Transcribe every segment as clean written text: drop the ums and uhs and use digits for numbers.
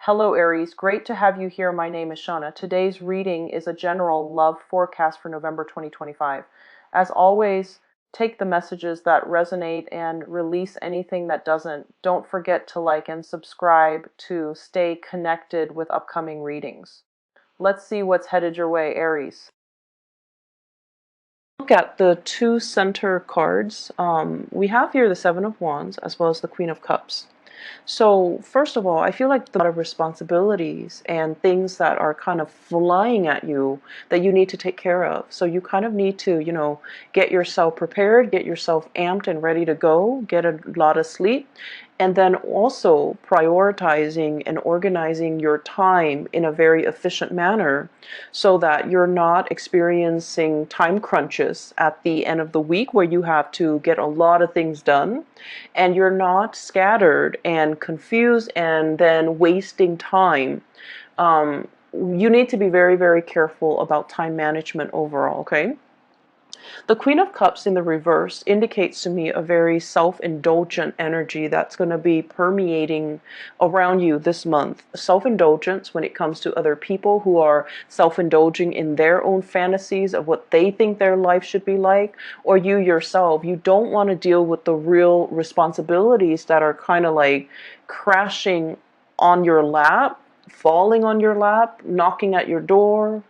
Hello, Aries. Great to have you here. My name is Shauna. Today's reading is a general love forecast for November 2025. As always, take the messages that resonate and release anything that doesn't. Don't forget to like and subscribe to stay connected with upcoming readings. Let's see what's headed your way, Aries. Look at the two center cards. We have here the Seven of Wands as well as the Queen of Cups. So first of all, I feel like a lot of responsibilities and things that are kind of flying at you that you need to take care of. So you kind of need to, get yourself prepared, get yourself amped and ready to go, get a lot of sleep, and then also prioritizing and organizing your time in a very efficient manner so that you're not experiencing time crunches at the end of the week where you have to get a lot of things done and you're not scattered and confused and then wasting time. You need to be very, very careful about time management overall, okay? The Queen of Cups in the reverse indicates to me a very self-indulgent energy that's going to be permeating around you this month. Self-indulgence when it comes to other people who are self-indulging in their own fantasies of what they think their life should be like, or you yourself. You don't want to deal with the real responsibilities that are kind of like crashing on your lap, falling on your lap, knocking at your door,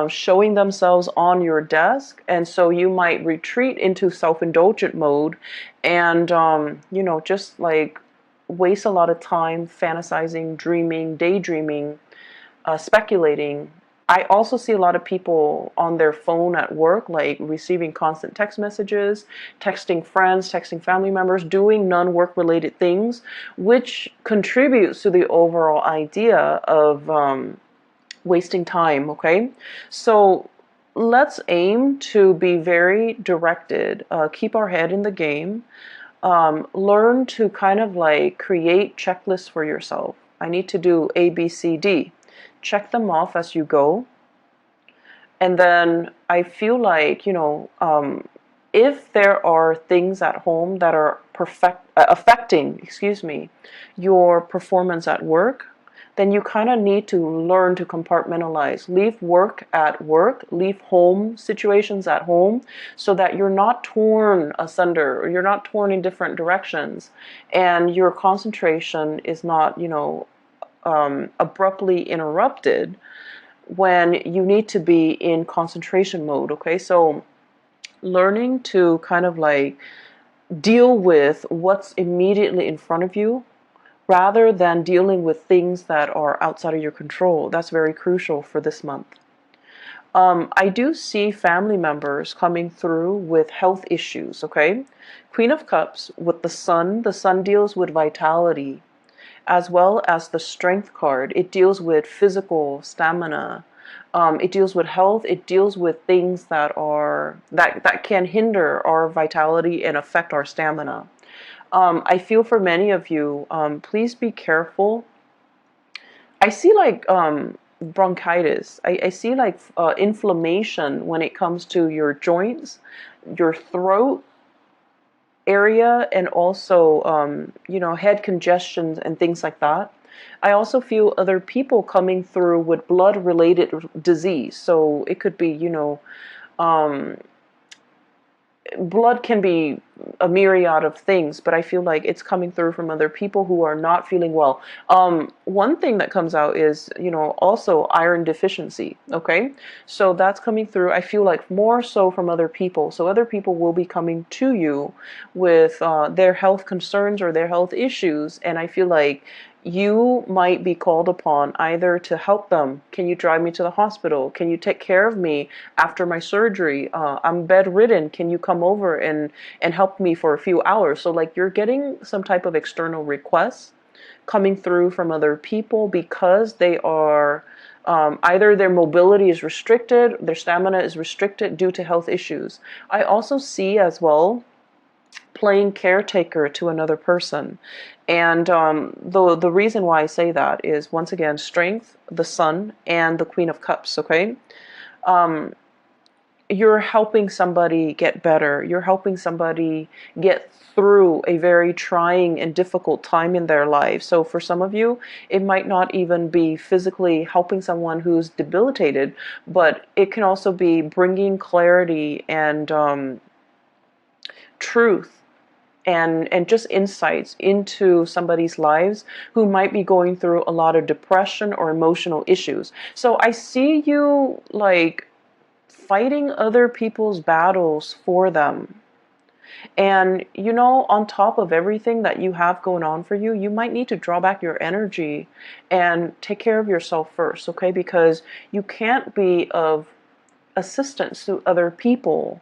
showing themselves on your desk. And so you might retreat into self-indulgent mode and, just like waste a lot of time fantasizing, dreaming, daydreaming, speculating. I also see a lot of people on their phone at work, like receiving constant text messages, texting friends, texting family members, doing non-work related things, which contributes to the overall idea of wasting time, okay? So let's aim to be very directed, keep our head in the game, learn to kind of like create checklists for yourself. I need to do A, B, C, D. Check them off as you go. And then I feel like, if there are things at home that are affecting, your performance at work, then you kind of need to learn to compartmentalize. Leave work at work, leave home situations at home, so that you're not torn asunder or you're not torn in different directions, and your concentration is not, abruptly interrupted when you need to be in concentration mode, okay? So learning to kind of like deal with what's immediately in front of you rather than dealing with things that are outside of your control. That's very crucial for this month. I do see family members coming through with health issues, okay? Queen of Cups with the Sun. The Sun deals with vitality, as well as the Strength card. It deals with physical stamina. It deals with health. It deals with things that can hinder our vitality and affect our stamina. I feel for many of you, please be careful. I see like bronchitis. I see like inflammation when it comes to your joints, your throat area, and also, head congestions and things like that. I also feel other people coming through with blood-related disease. So it could be, um, blood can be a myriad of things, but I feel like it's coming through from other people who are not feeling well. One thing that comes out is, also iron deficiency, okay? So that's coming through, I feel like more so from other people. So other people will be coming to you with their health concerns or their health issues, and I feel like you might be called upon either to help them. Can you drive me to the hospital? Can you take care of me after my surgery? I'm bedridden. Can you come over and help me for a few hours? So like you're getting some type of external requests coming through from other people because they are either their mobility is restricted, their stamina is restricted due to health issues. I also see as well playing caretaker to another person. And the reason why I say that is, once again, Strength, the Sun, and the Queen of Cups, okay? you're helping somebody get better. You're helping somebody get through a very trying and difficult time in their life. So for some of you, it might not even be physically helping someone who's debilitated, but it can also be bringing clarity and truth and just insights into somebody's lives who might be going through a lot of depression or emotional issues. So I see you like fighting other people's battles for them. And you know, on top of everything that you have going on for you, you might need to draw back your energy and take care of yourself first, okay? Because you can't be of assistance to other people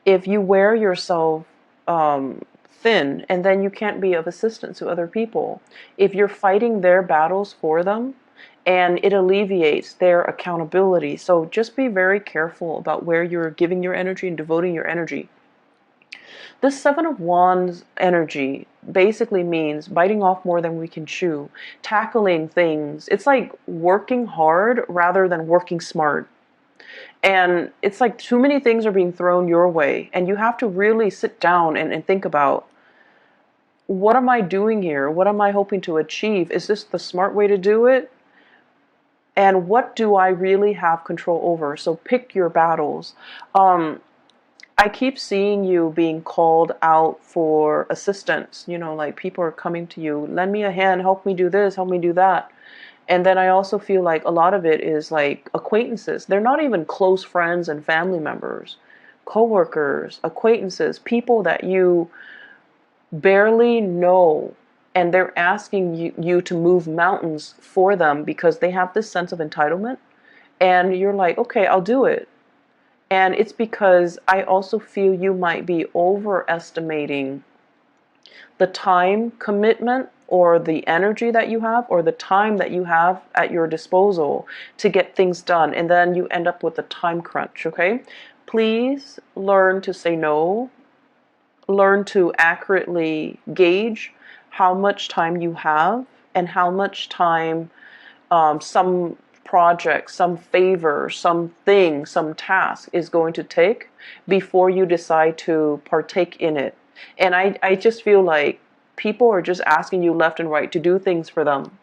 if you wear yourself thin, and then you can't be of assistance to other people if you're fighting their battles for them, and it alleviates their accountability. So just be very careful about where you're giving your energy and devoting your energy. This Seven of Wands energy basically means biting off more than we can chew, tackling things. It's like working hard rather than working smart. And it's like too many things are being thrown your way, and you have to really sit down and think about, what am I doing here? What am I hoping to achieve? Is this the smart way to do it? And what do I really have control over? So pick your battles. I keep seeing you being called out for assistance. You know, like people are coming to you, lend me a hand, help me do this, help me do that. And then I also feel like a lot of it is like acquaintances. They're not even close friends and family members, coworkers, acquaintances, people that you barely know. And they're asking you to move mountains for them because they have this sense of entitlement. And you're like, okay, I'll do it. And it's because I also feel you might be overestimating the time commitment or the energy that you have or the time that you have at your disposal to get things done. And then you end up with a time crunch, okay? Please learn to say no. Learn to accurately gauge how much time you have and how much time some project, some favor, something, some task is going to take before you decide to partake in it. And I just feel like people are just asking you left and right to do things for them.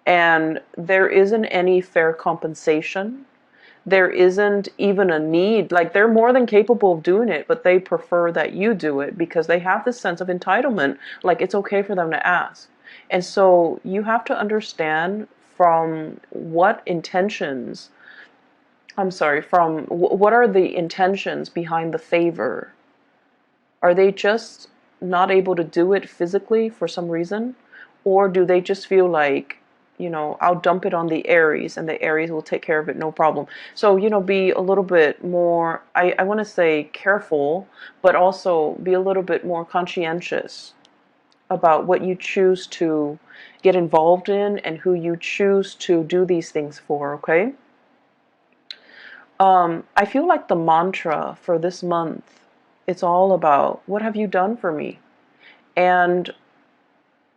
And there isn't any fair compensation. There isn't even a need. Like, they're more than capable of doing it, but they prefer that you do it because they have this sense of entitlement. Like, it's okay for them to ask. And so you have to understand from what intentions, what are the intentions behind the favor? Are they just not able to do it physically for some reason? Or do they just feel like, you know, I'll dump it on the Aries and the Aries will take care of it, no problem. So, you know, be a little bit more, I want to say careful, but also be a little bit more conscientious about what you choose to get involved in and who you choose to do these things for, okay? I feel like the mantra for this month, it's all about, what have you done for me? And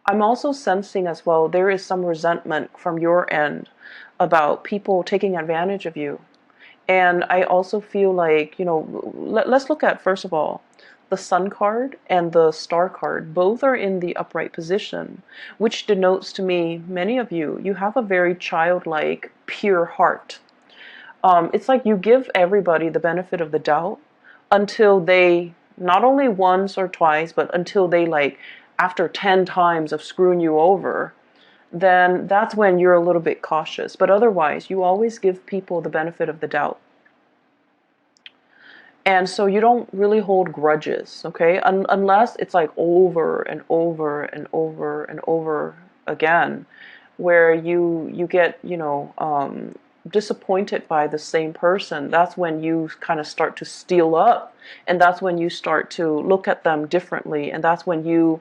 I'm also sensing as well, there is some resentment from your end about people taking advantage of you. And I also feel like, you know, let's look at, first of all, the Sun card and the Star card. Both are in the upright position, which denotes to me, many of you, you have a very childlike, pure heart. It's like you give everybody the benefit of the doubt until they, not only once or twice, but until they, like, after 10 times of screwing you over, then that's when you're a little bit cautious. But otherwise, you always give people the benefit of the doubt. And so you don't really hold grudges, okay? Unless it's like over and over and over and over again, where you get, you know, disappointed by the same person. That's when you kind of start to steel up, and that's when you start to look at them differently, and that's when you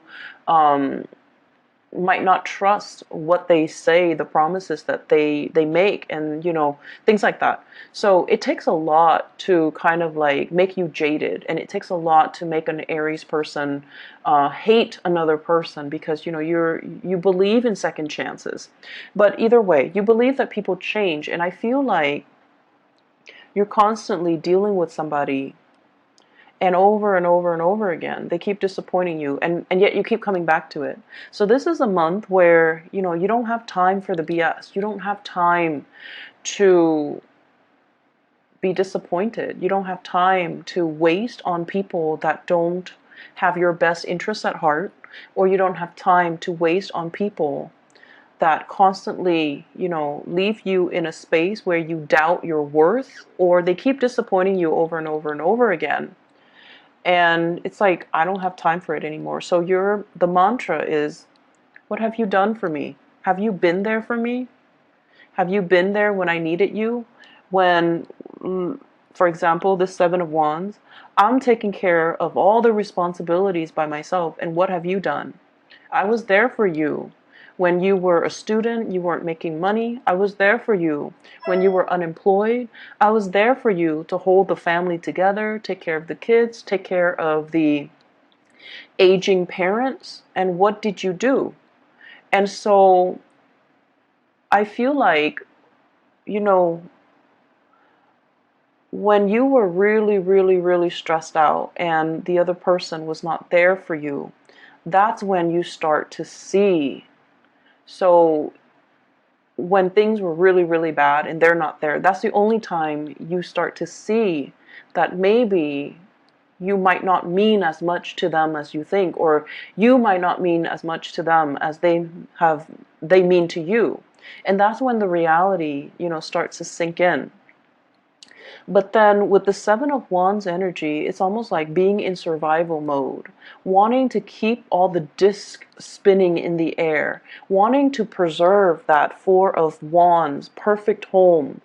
might not trust what they say, the promises that they make, and, you know, things like that. So it takes a lot to kind of like make you jaded, and it takes a lot to make an Aries person hate another person, because, you know, you believe in second chances. But either way, you believe that people change, and I feel like You're constantly dealing with somebody, and over and over and over again they keep disappointing you, and yet you keep coming back to it. So this is a month where, you don't have time for the BS. You don't have time to be disappointed. You don't have time to waste on people that don't have your best interests at heart, or you don't have time to waste on people that constantly, leave you in a space where you doubt your worth, or they keep disappointing you over and over and over again. And it's like, I don't have time for it anymore. So the mantra is, what have you done for me? Have you been there for me? Have you been there when I needed you? When, for example, the Seven of Wands, I'm taking care of all the responsibilities by myself. And what have you done? I was there for you. When you were a student, you weren't making money. I was there for you. When you were unemployed, I was there for you to hold the family together, take care of the kids, take care of the aging parents. And what did you do? And so I feel like, when you were really, really, really stressed out and the other person was not there for you, that's when you start to see. So when things were really, really bad and they're not there, that's the only time you start to see that maybe you might not mean as much to them as you think, or you might not mean as much to them as they mean to you. And that's when the reality, starts to sink in. But then with the Seven of Wands energy, it's almost like being in survival mode, wanting to keep all the discs spinning in the air, wanting to preserve that Four of Wands, perfect home,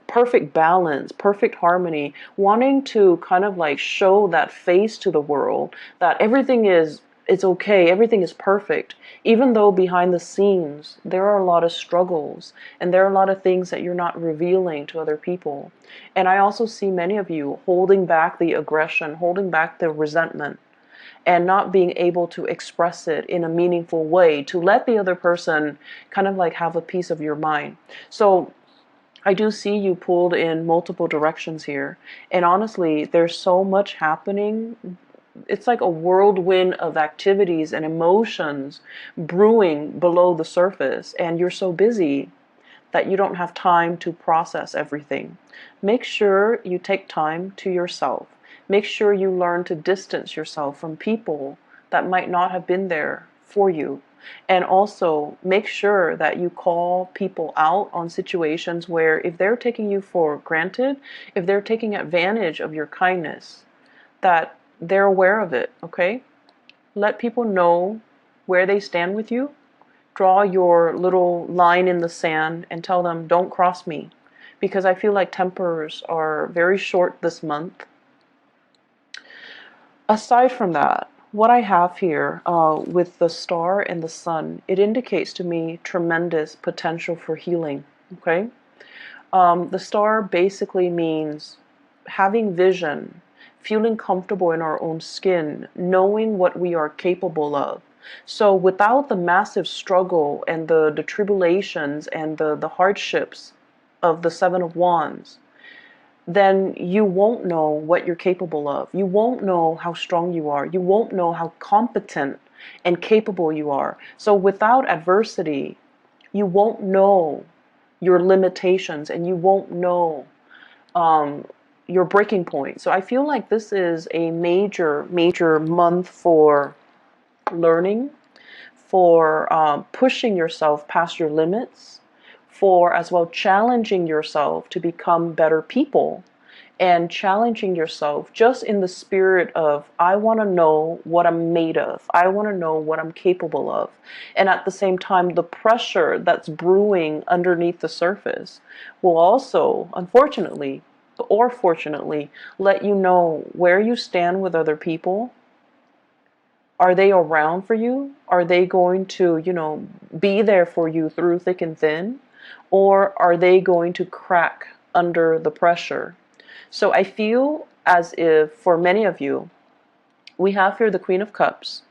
perfect balance, perfect harmony, wanting to kind of like show that face to the world that everything is it's okay, everything is perfect, even though behind the scenes there are a lot of struggles and there are a lot of things that you're not revealing to other people. And I also see many of you holding back the aggression, holding back the resentment, and not being able to express it in a meaningful way to let the other person kind of like have a piece of your mind. So I do see you pulled in multiple directions here. And honestly, there's so much happening. It's like a whirlwind of activities and emotions brewing below the surface, and you're so busy that you don't have time to process everything. Make sure you take time to yourself. Make sure you learn to distance yourself from people that might not have been there for you. And also make sure that you call people out on situations where if they're taking you for granted, if they're taking advantage of your kindness, that they're aware of it, okay? Let people know where they stand with you. Draw your little line in the sand and tell them, don't cross me. Because I feel like tempers are very short this month. Aside from that, what I have here with the star and the sun, it indicates to me tremendous potential for healing, okay? The star basically means having vision, feeling comfortable in our own skin, knowing what we are capable of. So without the massive struggle and the tribulations and the hardships of the Seven of Wands, then you won't know what you're capable of. You won't know how strong you are. You won't know how competent and capable you are. So without adversity, you won't know your limitations, and you won't know your breaking point. So I feel like this is a major, major month for learning, for pushing yourself past your limits, for as well challenging yourself to become better people, and challenging yourself just in the spirit of, I want to know what I'm made of. I want to know what I'm capable of. And at the same time, the pressure that's brewing underneath the surface will also, unfortunately, or fortunately, let you know where you stand with other people. Are they around for you? Are they going to, be there for you through thick and thin? Or are they going to crack under the pressure? So I feel as if for many of you, we have here the Queen of Cups.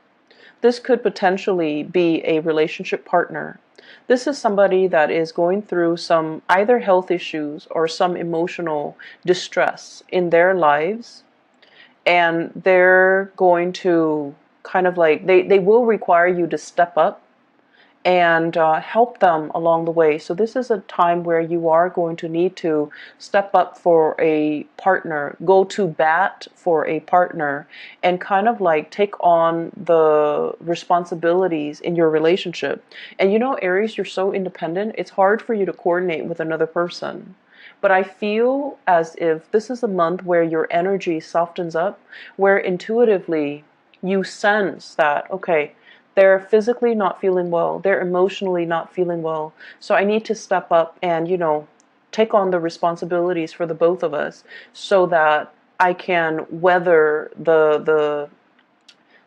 This could potentially be a relationship partner. This is somebody that is going through some either health issues or some emotional distress in their lives, and they're going to kind of like they will require you to step up and help them along the way. So this is a time where you are going to need to step up for a partner, go to bat for a partner, and kind of like take on the responsibilities in your relationship. And you know, Aries, you're so independent, it's hard for you to coordinate with another person. But I feel as if this is a month where your energy softens up, where intuitively you sense that, okay, they're physically not feeling well, they're emotionally not feeling well. So I need to step up and, take on the responsibilities for the both of us so that I can weather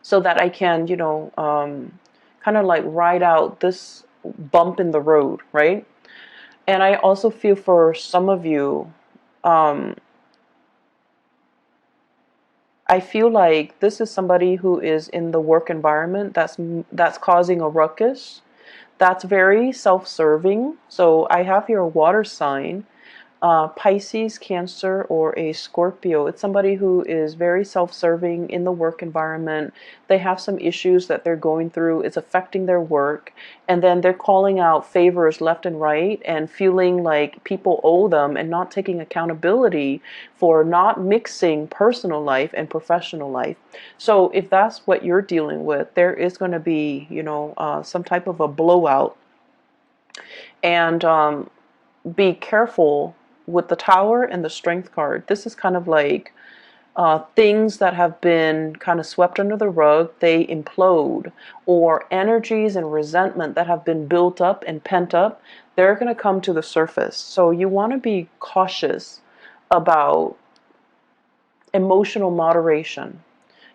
so that I can, kind of like ride out this bump in the road, right? And I also feel for some of you, um, I feel like this is somebody who is in the work environment that's causing a ruckus. That's very self-serving. So I have here a water sign, Pisces, Cancer, or a Scorpio. It's somebody who is very self-serving in the work environment. They have some issues that they're going through. It's affecting their work. And then they're calling out favors left and right and feeling like people owe them and not taking accountability for not mixing personal life and professional life. So if that's what you're dealing with, there is going to be, some type of a blowout. And be careful with the Tower and the Strength card. This is kind of like things that have been kind of swept under the rug, they implode, or energies and resentment that have been built up and pent up, they're going to come to the surface. So you want to be cautious about emotional moderation.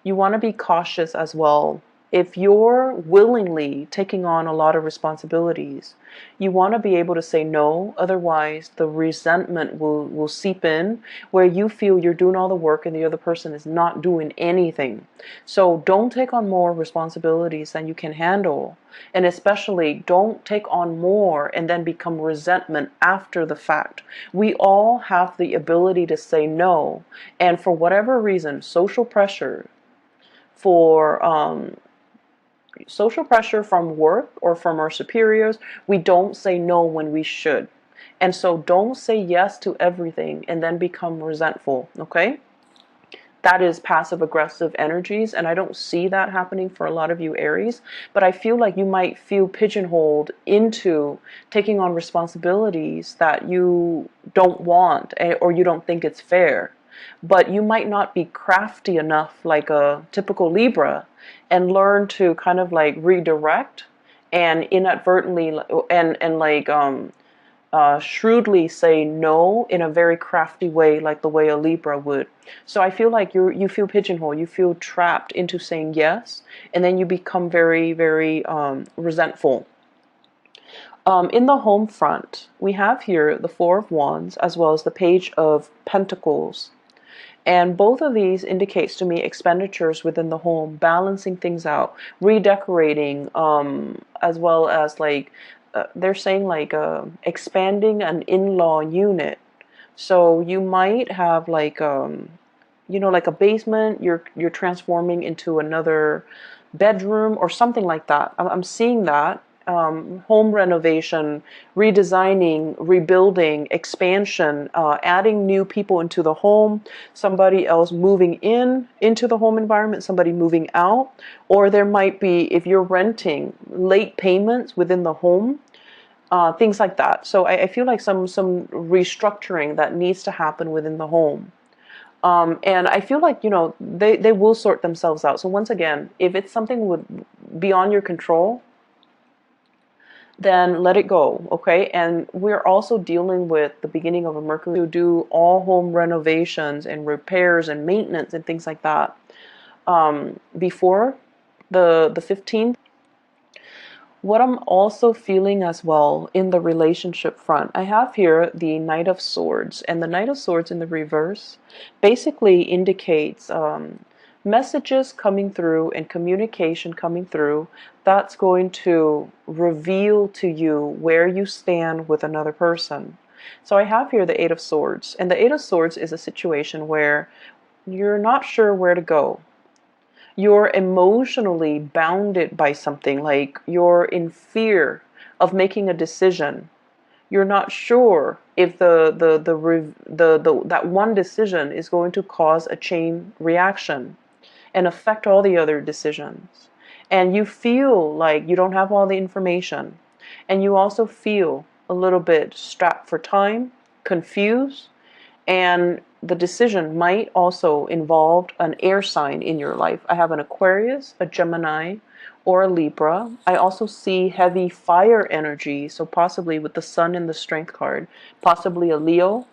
You want to be cautious as well. If you're willingly taking on a lot of responsibilities, you want to be able to say no. Otherwise, the resentment will seep in where you feel you're doing all the work and the other person is not doing anything. So don't take on more responsibilities than you can handle. And especially don't take on more and then become resentment after the fact. We all have the ability to say no. And for whatever reason, for social pressure from work or from our superiors, we don't say no when we should. And so don't say yes to everything and then become resentful, okay? That is passive aggressive energies, and I don't see that happening for a lot of you Aries, but I feel like you might feel pigeonholed into taking on responsibilities that you don't want or you don't think it's fair. But you might not be crafty enough like a typical Libra and learn to kind of like redirect and inadvertently and like shrewdly say no in a very crafty way, like the way a Libra would. So I feel like you feel pigeonholed, you feel trapped into saying yes, and then you become very, very resentful. In the home front, we have here the Four of Wands as well as the Page of Pentacles. And both of these indicates to me expenditures within the home, balancing things out, redecorating, as well as like they're saying like expanding an in-law unit. So you might have like like a basement you're transforming into another bedroom or something like that. I'm seeing that. Home renovation, redesigning, rebuilding, expansion, adding new people into the home, somebody else moving into the home environment, somebody moving out, or there might be, if you're renting, late payments within the home, things like that. So I feel like some restructuring that needs to happen within the home. And I feel like, they will sort themselves out. So once again, if it's something beyond your control, then let it go, okay? And we're also dealing with the beginning of a Mercury to do all home renovations and repairs and maintenance and things like that before the 15th. What I'm also feeling as well in the relationship front, I have here the Knight of Swords, and the Knight of Swords in the reverse basically indicates messages coming through and communication coming through that's going to reveal to you where you stand with another person. So I have here the Eight of Swords, and the Eight of Swords is a situation where you're not sure where to go. You're emotionally bounded by something, like you're in fear of making a decision. You're not sure if that one decision is going to cause a chain reaction and affect all the other decisions. And you feel like you don't have all the information. And you also feel a little bit strapped for time, confused, and the decision might also involve an air sign in your life. I have an Aquarius, a Gemini, or a Libra. I also see heavy fire energy, so possibly with the Sun in the Strength card, possibly a Leo,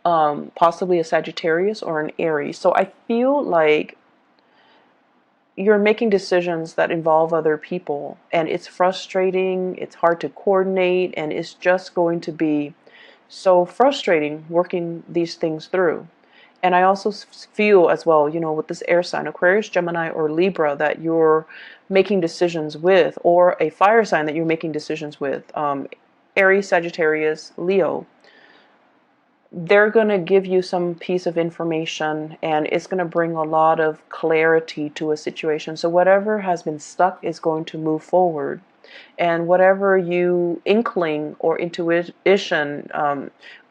possibly a Sagittarius or an Aries. So I feel like you're making decisions that involve other people, and it's frustrating, it's hard to coordinate, and it's just going to be so frustrating working these things through. And I also feel as well, with this air sign, Aquarius, Gemini, or Libra, that you're making decisions with, or a fire sign that you're making decisions with, Aries, Sagittarius, Leo, they're going to give you some piece of information, and it's going to bring a lot of clarity to a situation. So whatever has been stuck is going to move forward. And whatever you inkling or intuition,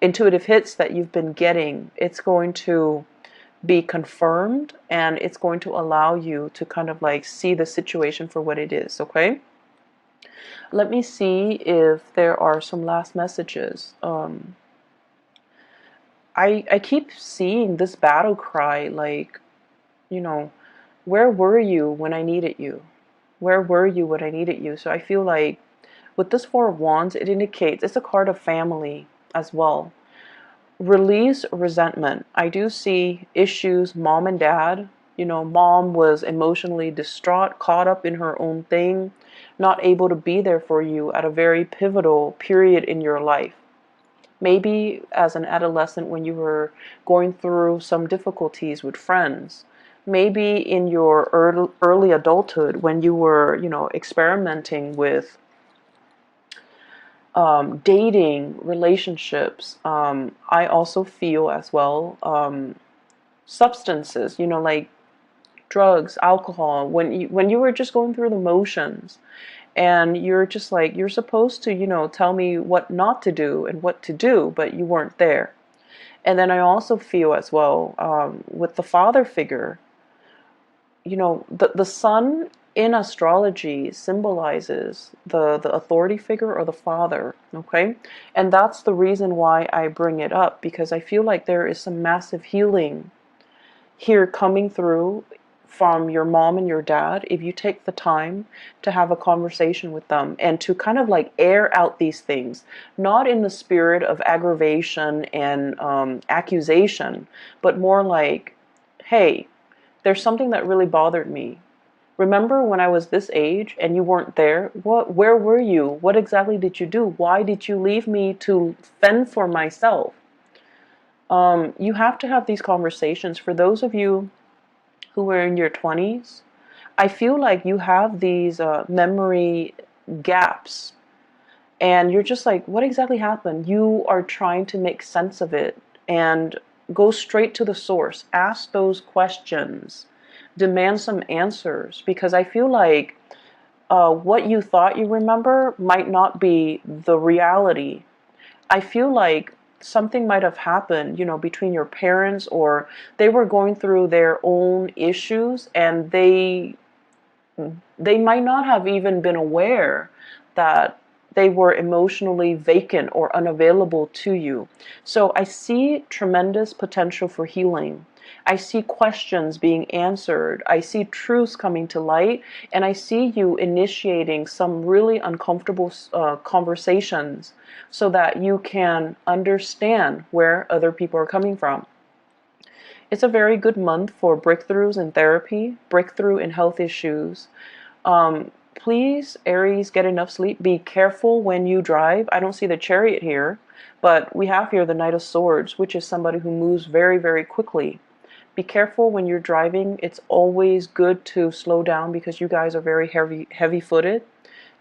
intuitive hits that you've been getting, it's going to be confirmed, and it's going to allow you to kind of like see the situation for what it is, okay? Let me see if there are some last messages. I keep seeing this battle cry, like, where were you when I needed you? Where were you when I needed you? So I feel like with this Four of Wands, it indicates it's a card of family as well. Release resentment. I do see issues, mom and dad. Mom was emotionally distraught, caught up in her own thing, not able to be there for you at a very pivotal period in your life. Maybe as an adolescent when you were going through some difficulties with friends. Maybe in your early adulthood when you were, experimenting with dating, relationships. I also feel as well substances, like drugs, alcohol. When you were just going through the motions, and you're just like, you're supposed to, tell me what not to do and what to do, but you weren't there. And then I also feel as well with the father figure, the sun in astrology symbolizes the authority figure or the father, okay? And that's the reason why I bring it up, because I feel like there is some massive healing here coming through from your mom and your dad if you take the time to have a conversation with them and to kind of like air out these things, not in the spirit of aggravation and accusation, but more like, hey, there's something that really bothered me. Remember when I was this age and you weren't there? Where were you? What exactly did you do? Why did you leave me to fend for myself? You have to have these conversations. For those of you who are in your 20s, I feel like you have these memory gaps, and you're just like, what exactly happened? You are trying to make sense of it and go straight to the source. Ask those questions. Demand some answers, because I feel like what you thought you remember might not be the reality. I feel like something might have happened, between your parents, or they were going through their own issues, and they might not have even been aware that they were emotionally vacant or unavailable to you. So I see tremendous potential for healing. I see questions being answered. I see truths coming to light. And I see you initiating some really uncomfortable conversations so that you can understand where other people are coming from. It's a very good month for breakthroughs in therapy, breakthrough in health issues. Please, Aries, get enough sleep. Be careful when you drive. I don't see the Chariot here, but we have here the Knight of Swords, which is somebody who moves very, very quickly. Be careful when you're driving. It's always good to slow down because you guys are very heavy-footed.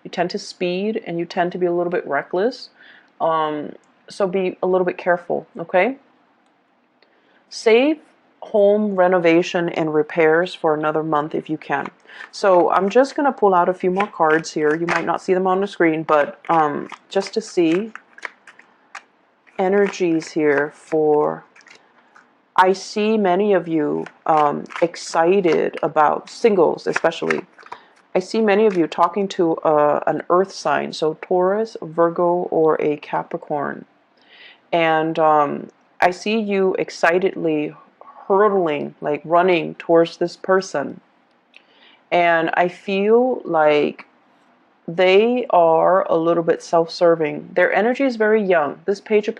You tend to speed and you tend to be a little bit reckless. So be a little bit careful, okay? Save home renovation and repairs for another month if you can. So I'm just going to pull out a few more cards here. You might not see them on the screen, but just to see energies here for... I see many of you excited about singles, especially. I see many of you talking to an earth sign, so Taurus, Virgo, or a Capricorn. And I see you excitedly hurtling, like running towards this person. And I feel like they are a little bit self-serving. Their energy is very young. This Page of